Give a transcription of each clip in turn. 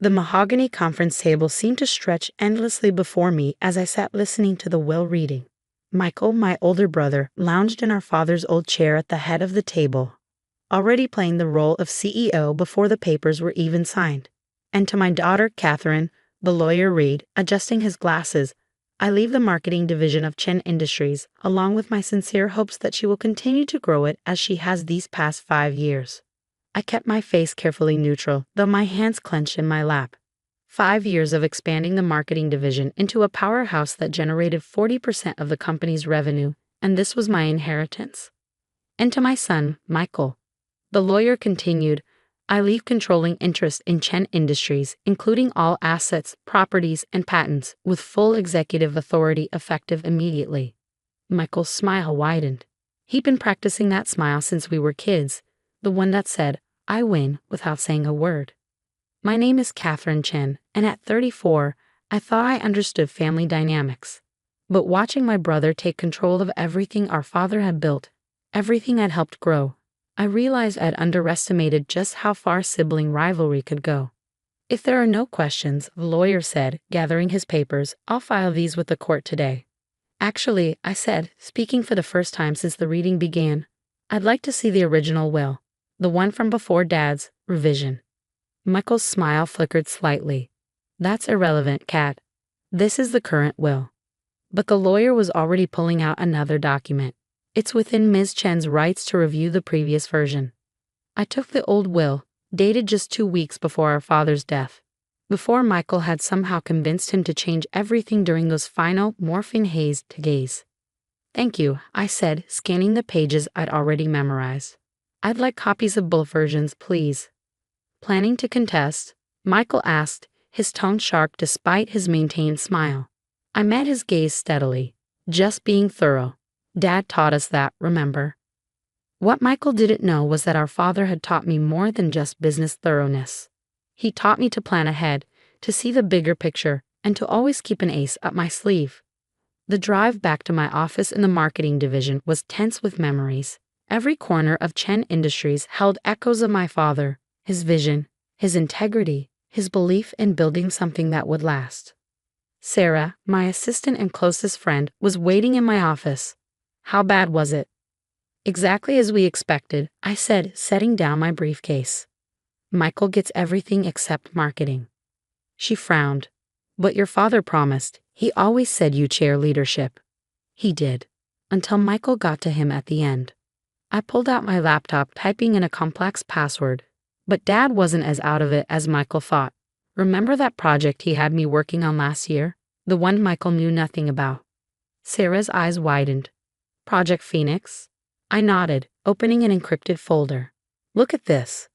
The mahogany conference table seemed to stretch endlessly before me as I sat listening to the will reading. Michael, my older brother, lounged in our father's old chair at the head of the table, already playing the role of CEO before the papers were even signed. And to my daughter, Catherine, the lawyer Reed, adjusting his glasses, I leave the marketing division of Chen Industries, along with my sincere hopes that she will continue to grow it as she has these past 5 years. I kept my face carefully neutral, though my hands clenched in my lap. 5 years of expanding the marketing division into a powerhouse that generated 40% of the company's revenue, and this was my inheritance. And to my son, Michael, the lawyer continued, I leave controlling interest in Chen Industries, including all assets, properties, and patents, with full executive authority effective immediately. Michael's smile widened. He'd been practicing that smile since we were kids, the one that said, I win, without saying a word. My name is Catherine Chen, and at 34, I thought I understood family dynamics. But watching my brother take control of everything our father had built, everything I'd helped grow, I realized I'd underestimated just how far sibling rivalry could go. If there are no questions, the lawyer said, gathering his papers, I'll file these with the court today. Actually, I said, speaking for the first time since the reading began, I'd like to see the original will. The one from before Dad's revision. Michael's smile flickered slightly. That's irrelevant, Kat. This is the current will. But the lawyer was already pulling out another document. It's within Ms. Chen's rights to review the previous version. I took the old will, dated just 2 weeks before our father's death, before Michael had somehow convinced him to change everything during those final morphine haze to gaze. Thank you, I said, scanning the pages I'd already memorized. I'd like copies of both versions, please. Planning to contest? Michael asked, his tone sharp despite his maintained smile. I met his gaze steadily. Just being thorough. Dad taught us that, remember? What Michael didn't know was that our father had taught me more than just business thoroughness. He taught me to plan ahead, to see the bigger picture, and to always keep an ace up my sleeve. The drive back to my office in the marketing division was tense with memories. Every corner of Chen Industries held echoes of my father, his vision, his integrity, his belief in building something that would last. Sarah, my assistant and closest friend, was waiting in my office. How bad was it? Exactly as we expected, I said, setting down my briefcase. Michael gets everything except marketing. She frowned. But your father promised. He always said you chair leadership. He did. Until Michael got to him at the end. I pulled out my laptop, typing in a complex password. But Dad wasn't as out of it as Michael thought. Remember that project he had me working on last year? The one Michael knew nothing about. Sarah's eyes widened. Project Phoenix? I nodded, opening an encrypted folder. Look at this.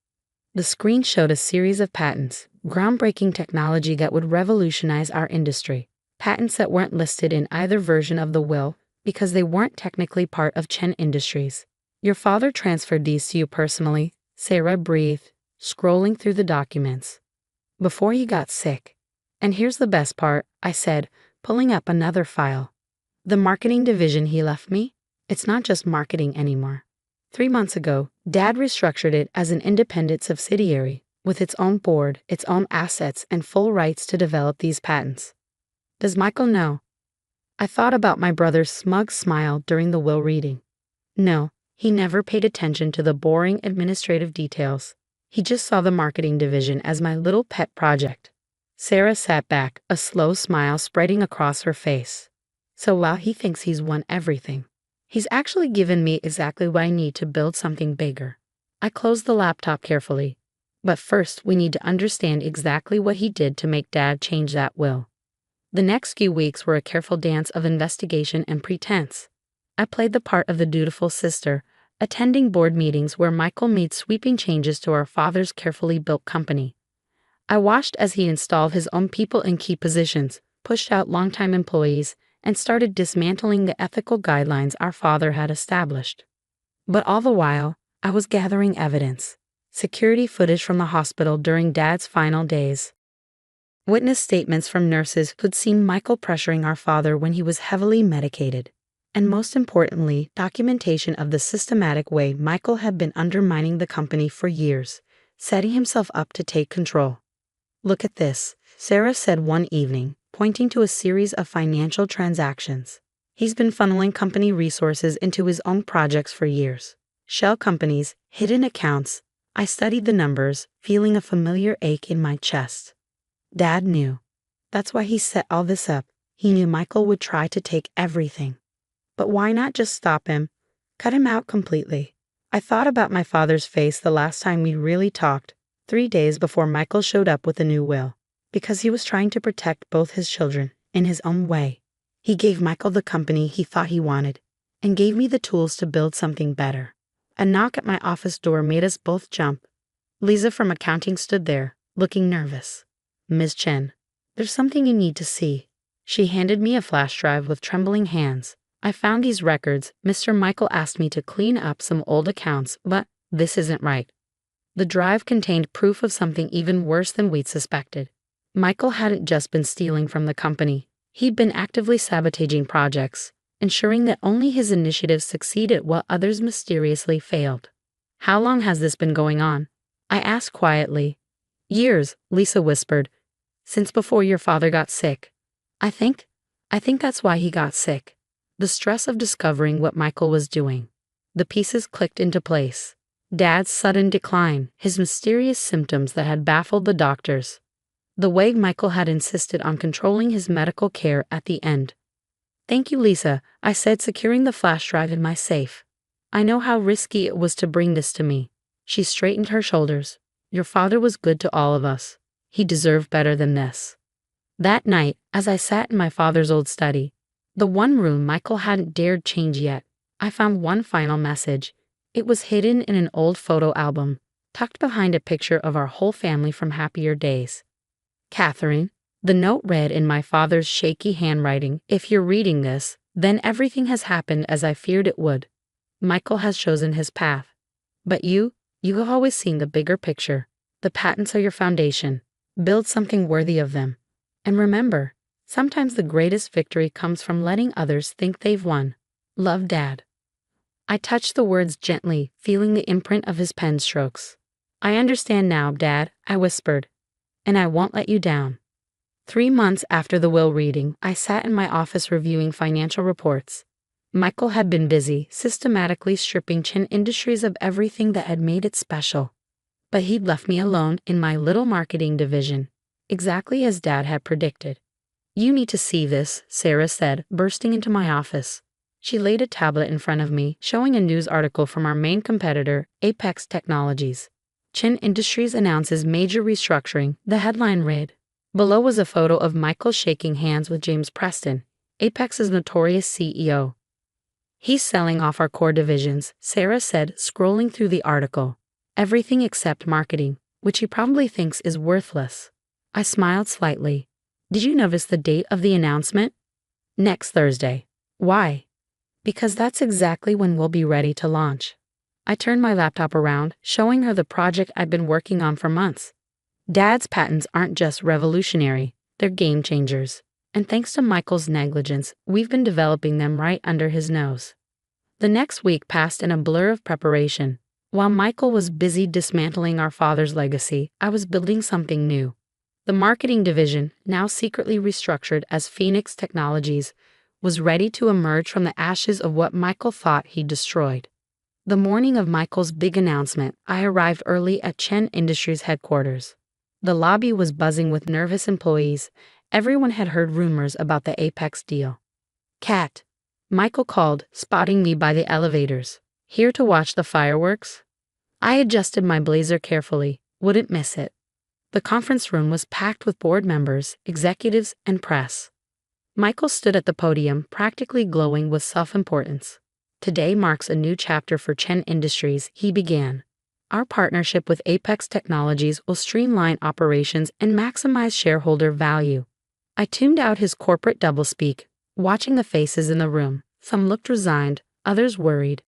The screen showed a series of patents, groundbreaking technology that would revolutionize our industry. Patents that weren't listed in either version of the will because they weren't technically part of Chen Industries. Your father transferred these to you personally, Sarah breathed, scrolling through the documents. Before he got sick. And here's the best part, I said, pulling up another file. The marketing division he left me? It's not just marketing anymore. 3 months ago, Dad restructured it as an independent subsidiary, with its own board, its own assets, and full rights to develop these patents. Does Michael know? I thought about my brother's smug smile during the will reading. No, he never paid attention to the boring administrative details. He just saw the marketing division as my little pet project. Sarah sat back, a slow smile spreading across her face. So while he thinks he's won everything, he's actually given me exactly what I need to build something bigger. I closed the laptop carefully. But first, we need to understand exactly what he did to make Dad change that will. The next few weeks were a careful dance of investigation and pretense. I played the part of the dutiful sister, attending board meetings where Michael made sweeping changes to our father's carefully built company. I watched as he installed his own people in key positions, pushed out longtime employees, and started dismantling the ethical guidelines our father had established. But all the while, I was gathering evidence. Security footage from the hospital during Dad's final days. Witness statements from nurses who'd seen Michael pressuring our father when he was heavily medicated. And most importantly, documentation of the systematic way Michael had been undermining the company for years, setting himself up to take control. Look at this, Sarah said one evening, pointing to a series of financial transactions. He's been funneling company resources into his own projects for years. Shell companies, hidden accounts. I studied the numbers, feeling a familiar ache in my chest. Dad knew. That's why he set all this up. He knew Michael would try to take everything. But why not just stop him? Cut him out completely. I thought about my father's face the last time we really talked, 3 days before Michael showed up with a new will, because he was trying to protect both his children in his own way. He gave Michael the company he thought he wanted, and gave me the tools to build something better. A knock at my office door made us both jump. Lisa from accounting stood there, looking nervous. "Ms. Chen, there's something you need to see." She handed me a flash drive with trembling hands. "I found these records. Mr. Michael asked me to clean up some old accounts, but this isn't right." The drive contained proof of something even worse than we'd suspected. Michael hadn't just been stealing from the company. He'd been actively sabotaging projects, ensuring that only his initiatives succeeded while others mysteriously failed. "How long has this been going on?" I asked quietly. "Years," Lisa whispered. "Since before your father got sick." I think that's why he got sick. The stress of discovering what Michael was doing. The pieces clicked into place. Dad's sudden decline, his mysterious symptoms that had baffled the doctors. The way Michael had insisted on controlling his medical care at the end. "Thank you, Lisa," I said, securing the flash drive in my safe. "I know how risky it was to bring this to me." She straightened her shoulders. "Your father was good to all of us. He deserved better than this." That night, as I sat in my father's old study, the one room Michael hadn't dared change yet, I found one final message. It was hidden in an old photo album, tucked behind a picture of our whole family from happier days. "Catherine," the note read in my father's shaky handwriting, "if you're reading this, then everything has happened as I feared it would. Michael has chosen his path. But you have always seen the bigger picture. The patents are your foundation. Build something worthy of them. And remember, sometimes the greatest victory comes from letting others think they've won. Love, Dad." I touched the words gently, feeling the imprint of his pen strokes. "I understand now, Dad," I whispered. "And I won't let you down." 3 months after the will reading, I sat in my office reviewing financial reports. Michael had been busy, systematically stripping Chen Industries of everything that had made it special. But he'd left me alone in my little marketing division, exactly as Dad had predicted. "You need to see this," Sarah said, bursting into my office. She laid a tablet in front of me, showing a news article from our main competitor, Apex Technologies. "Chen Industries announces major restructuring," the headline read. Below was a photo of Michael shaking hands with James Preston, Apex's notorious CEO. "He's selling off our core divisions," Sarah said, scrolling through the article. "Everything except marketing, which he probably thinks is worthless." I smiled slightly. "Did you notice the date of the announcement?" "Next Thursday." "Why?" "Because that's exactly when we'll be ready to launch." I turned my laptop around, showing her the project I'd been working on for months. Dad's patents aren't just revolutionary, they're game changers. And thanks to Michael's negligence, we've been developing them right under his nose. The next week passed in a blur of preparation. While Michael was busy dismantling our father's legacy, I was building something new. The marketing division, now secretly restructured as Phoenix Technologies, was ready to emerge from the ashes of what Michael thought he'd destroyed. The morning of Michael's big announcement, I arrived early at Chen Industries headquarters. The lobby was buzzing with nervous employees. Everyone had heard rumors about the Apex deal. "Kat," Michael called, spotting me by the elevators. "Here to watch the fireworks?" I adjusted my blazer carefully, wouldn't miss it. The conference room was packed with board members, executives, and press. Michael stood at the podium, practically glowing with self-importance. "Today marks a new chapter for Chen Industries," he began. "Our partnership with Apex Technologies will streamline operations and maximize shareholder value." I tuned out his corporate doublespeak, watching the faces in the room. Some looked resigned, others worried.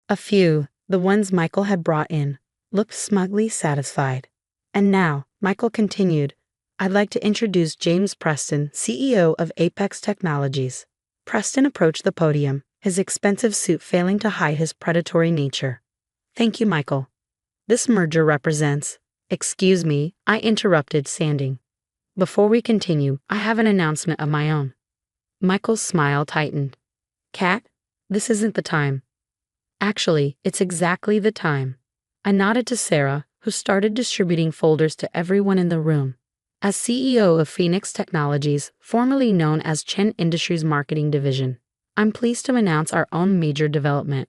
A few, the ones Michael had brought in, looked smugly satisfied. "And now," Michael continued, "I'd like to introduce James Preston, CEO of Apex Technologies." Preston approached the podium, his expensive suit failing to hide his predatory nature. "Thank you, Michael. This merger represents..." Excuse me, I interrupted, standing. Before we continue, I have an announcement of my own. Michael's smile tightened. Kat, this isn't the time. Actually, it's exactly the time. I nodded to Sarah, who started distributing folders to everyone in the room. As CEO of Phoenix Technologies, formerly known as Chen Industries Marketing Division, I'm pleased to announce our own major development.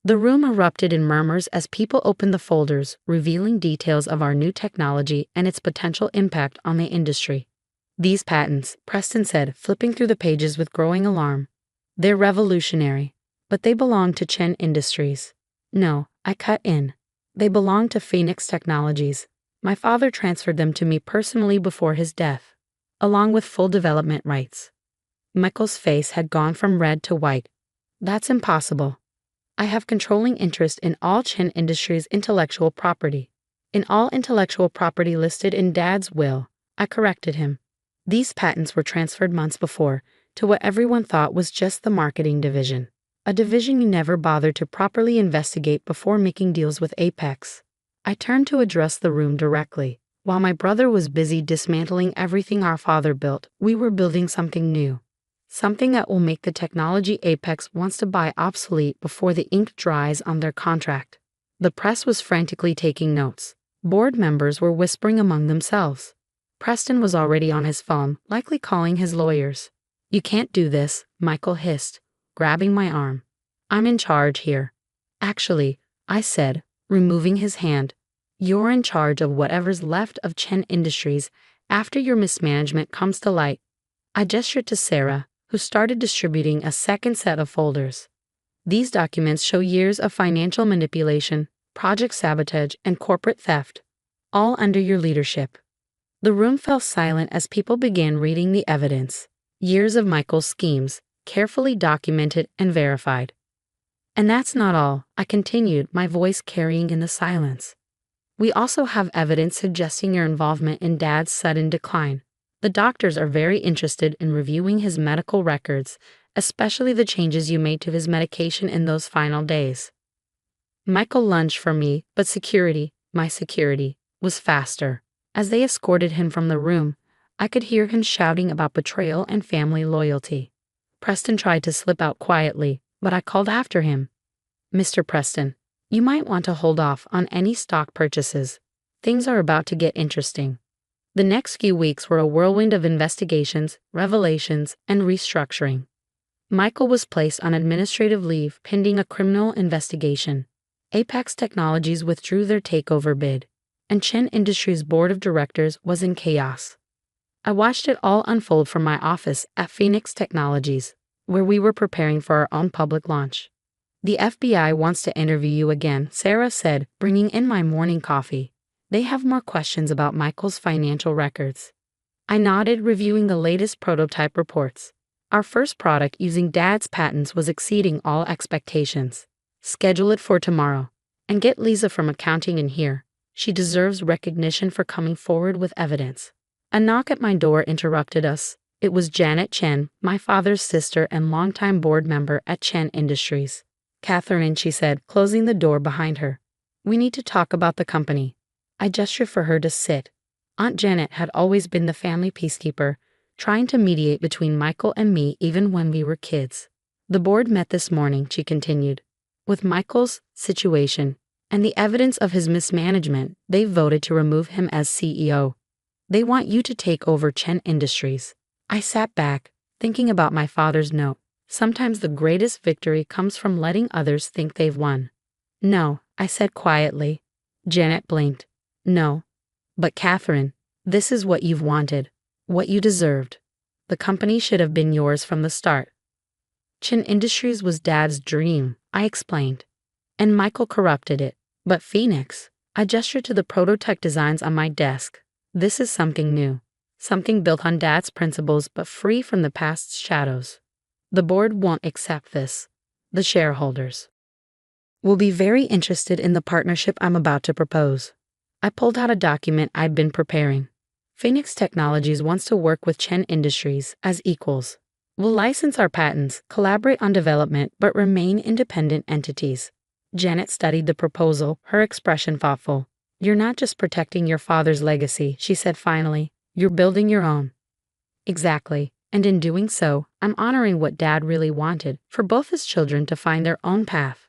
The room erupted in murmurs as people opened the folders, revealing details of our new technology and its potential impact on the industry. These patents, Preston said, flipping through the pages with growing alarm. They're revolutionary, but they belong to Chen Industries. No, I cut in. They belong to Phoenix Technologies. My father transferred them to me personally before his death, along with full development rights. Michael's face had gone from red to white. That's impossible. I have controlling interest in all Chen Industries' intellectual property. In all intellectual property listed in Dad's will, I corrected him. These patents were transferred months before to what everyone thought was just the marketing division, a division you never bothered to properly investigate before making deals with Apex. I turned to address the room directly. While my brother was busy dismantling everything our father built, we were building something new. Something that will make the technology Apex wants to buy obsolete before the ink dries on their contract. The press was frantically taking notes. Board members were whispering among themselves. Preston was already on his phone, likely calling his lawyers. You can't do this, Michael hissed, grabbing my arm. I'm in charge here. Actually, I said, removing his hand. You're in charge of whatever's left of Chen Industries after your mismanagement comes to light. I gestured to Sarah, who started distributing a second set of folders. These documents show years of financial manipulation, project sabotage, and corporate theft, all under your leadership. The room fell silent as people began reading the evidence. Years of Michael's schemes, carefully documented and verified. And that's not all, I continued, my voice carrying in the silence. We also have evidence suggesting your involvement in Dad's sudden decline. The doctors are very interested in reviewing his medical records, especially the changes you made to his medication in those final days. Michael lunged for me, but my security, was faster. As they escorted him from the room, I could hear him shouting about betrayal and family loyalty. Preston tried to slip out quietly, but I called after him. Mr. Preston, you might want to hold off on any stock purchases. Things are about to get interesting. The next few weeks were a whirlwind of investigations, revelations, and restructuring. Michael was placed on administrative leave pending a criminal investigation. Apex Technologies withdrew their takeover bid, and Chen Industries' board of directors was in chaos. I watched it all unfold from my office at Phoenix Technologies, where we were preparing for our own public launch. The FBI wants to interview you again, Sarah said, bringing in my morning coffee. They have more questions about Michael's financial records. I nodded, reviewing the latest prototype reports. Our first product using Dad's patents was exceeding all expectations. Schedule it for tomorrow. And get Lisa from accounting in here. She deserves recognition for coming forward with evidence. A knock at my door interrupted us. It was Janet Chen, my father's sister and longtime board member at Chen Industries. Catherine, she said, closing the door behind her. We need to talk about the company. I gestured for her to sit. Aunt Janet had always been the family peacekeeper, trying to mediate between Michael and me even when we were kids. The board met this morning, she continued. With Michael's situation and the evidence of his mismanagement, they voted to remove him as CEO. They want you to take over Chen Industries. I sat back, thinking about my father's note. Sometimes the greatest victory comes from letting others think they've won. No, I said quietly. Janet blinked. No. But Catherine, this is what you've wanted, what you deserved. The company should have been yours from the start. Chen Industries was Dad's dream, I explained. And Michael corrupted it. But Phoenix, I gestured to the prototype designs on my desk. This is something new. Something built on Dad's principles but free from the past's shadows. The board won't accept this. The shareholders will be very interested in the partnership I'm about to propose. I pulled out a document I'd been preparing. Phoenix Technologies wants to work with Chen Industries as equals. We'll license our patents, collaborate on development, but remain independent entities. Janet studied the proposal, her expression thoughtful. You're not just protecting your father's legacy, she said finally. You're building your own. Exactly. And in doing so, I'm honoring what Dad really wanted, for both his children to find their own path.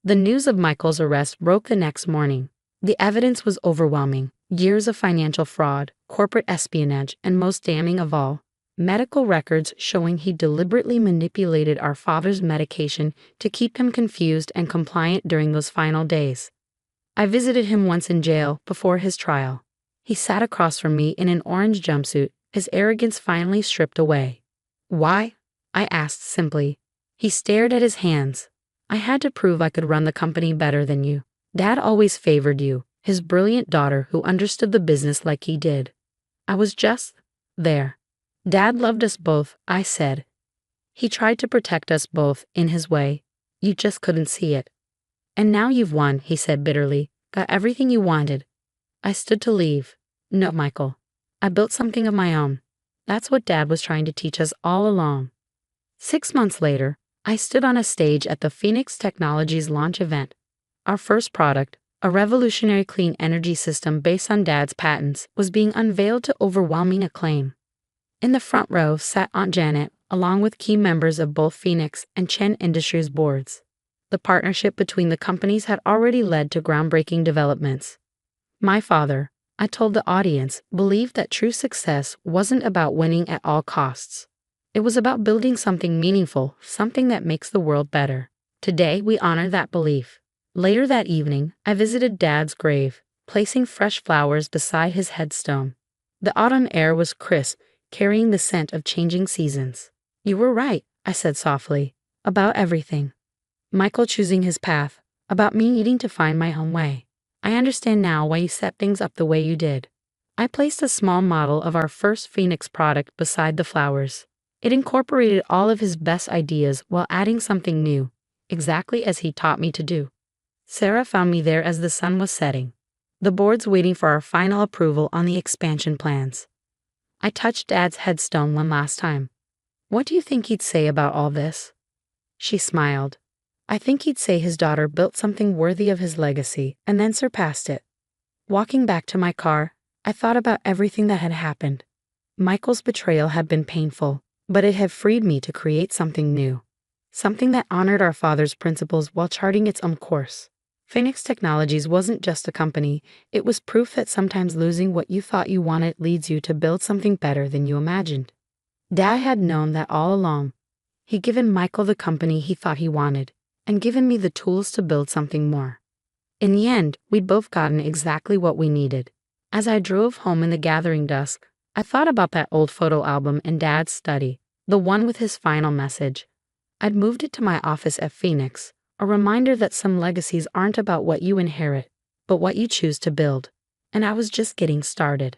The news of Michael's arrest broke the next morning. The evidence was overwhelming. Years of financial fraud, corporate espionage, and most damning of all, medical records showing he deliberately manipulated our father's medication to keep him confused and compliant during those final days. I visited him once in jail before his trial. He sat across from me in an orange jumpsuit, his arrogance finally stripped away. Why? I asked simply. He stared at his hands. I had to prove I could run the company better than you. Dad always favored you, his brilliant daughter who understood the business like he did. I was just there. Dad loved us both, I said. He tried to protect us both in his way. You just couldn't see it. And now you've won, he said bitterly. Got everything you wanted. I stood to leave. No, Michael. I built something of my own. That's what Dad was trying to teach us all along. 6 months later, I stood on a stage at the Phoenix Technologies launch event. Our first product, a revolutionary clean energy system based on Dad's patents, was being unveiled to overwhelming acclaim. In the front row sat Aunt Janet, along with key members of both Phoenix and Chen Industries boards. The partnership between the companies had already led to groundbreaking developments. My father, I told the audience, believed that true success wasn't about winning at all costs. It was about building something meaningful, something that makes the world better. Today, we honor that belief. Later that evening, I visited Dad's grave, placing fresh flowers beside his headstone. The autumn air was crisp, carrying the scent of changing seasons. You were right, I said softly, about everything. Michael choosing his path, about me needing to find my own way. I understand now why you set things up the way you did. I placed a small model of our first Phoenix product beside the flowers. It incorporated all of his best ideas while adding something new, exactly as he taught me to do. Sarah found me there as the sun was setting. The board's waiting for our final approval on the expansion plans. I touched Dad's headstone one last time. What do you think he'd say about all this? She smiled. I think he'd say his daughter built something worthy of his legacy and then surpassed it. Walking back to my car, I thought about everything that had happened. Michael's betrayal had been painful, but it had freed me to create something new. Something that honored our father's principles while charting its own course. Phoenix Technologies wasn't just a company, it was proof that sometimes losing what you thought you wanted leads you to build something better than you imagined. Dad had known that all along. He'd given Michael the company he thought he wanted, and given me the tools to build something more. In the end, we'd both gotten exactly what we needed. As I drove home in the gathering dusk, I thought about that old photo album in Dad's study, the one with his final message. I'd moved it to my office at Phoenix, a reminder that some legacies aren't about what you inherit, but what you choose to build. And I was just getting started.